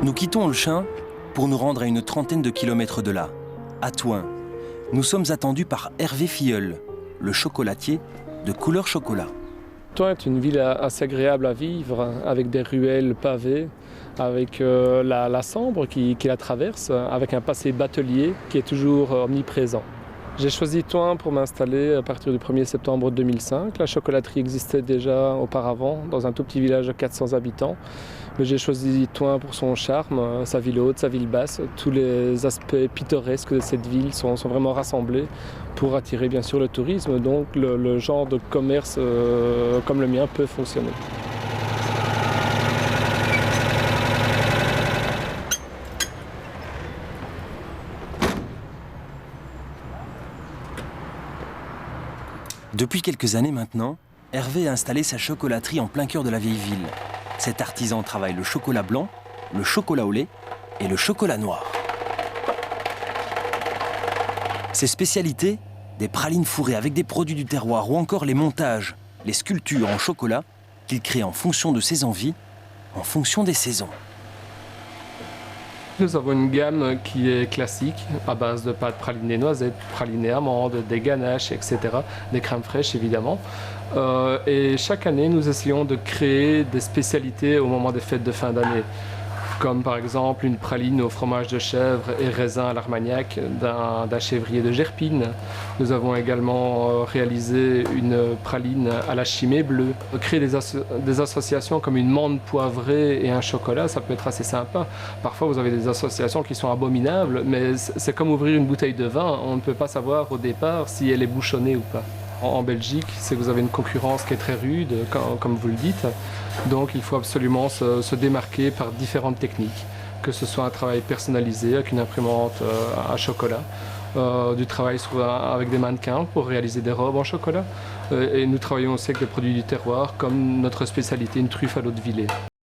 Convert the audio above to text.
Nous quittons Olchin pour nous rendre à une trentaine de kilomètres de là, à Thoin. Nous sommes attendus par Hervé Filleul, le chocolatier de Couleur Chocolat. Thoin est une ville assez agréable à vivre, avec des ruelles pavées, avec la Sambre qui la traverse, avec un passé batelier qui est toujours omniprésent. J'ai choisi Thoin pour m'installer à partir du 1er septembre 2005. La chocolaterie existait déjà auparavant dans un tout petit village de 400 habitants. Mais j'ai choisi Thoin pour son charme, sa ville haute, sa ville basse. Tous les aspects pittoresques de cette ville sont vraiment rassemblés pour attirer bien sûr le tourisme. Donc le genre de commerce comme le mien peut fonctionner. Depuis quelques années maintenant, Hervé a installé sa chocolaterie en plein cœur de la vieille ville. Cet artisan travaille le chocolat blanc, le chocolat au lait et le chocolat noir. Ses spécialités, des pralines fourrées avec des produits du terroir ou encore les montages, les sculptures en chocolat qu'il crée en fonction de ses envies, en fonction des saisons. Nous avons une gamme qui est classique, à base de pâtes pralinées noisettes, pralinées amandes, des ganaches, etc. Des crèmes fraîches évidemment. Et chaque année, nous essayons de créer des spécialités au moment des fêtes de fin d'année. Comme par exemple une praline au fromage de chèvre et raisin à l'armagnac d'un chèvrier de Gerpine. Nous avons également réalisé une praline à la chimée bleue. Créer des associations comme une menthe poivrée et un chocolat, ça peut être assez sympa. Parfois vous avez des associations qui sont abominables, mais c'est comme ouvrir une bouteille de vin. On ne peut pas savoir au départ si elle est bouchonnée ou pas. En Belgique, c'est que vous avez une concurrence qui est très rude, comme vous le dites. Donc il faut absolument se démarquer par différentes techniques, que ce soit un travail personnalisé avec une imprimante à chocolat, du travail avec des mannequins pour réaliser des robes en chocolat. Et nous travaillons aussi avec des produits du terroir, comme notre spécialité, une truffe à l'eau de Villers.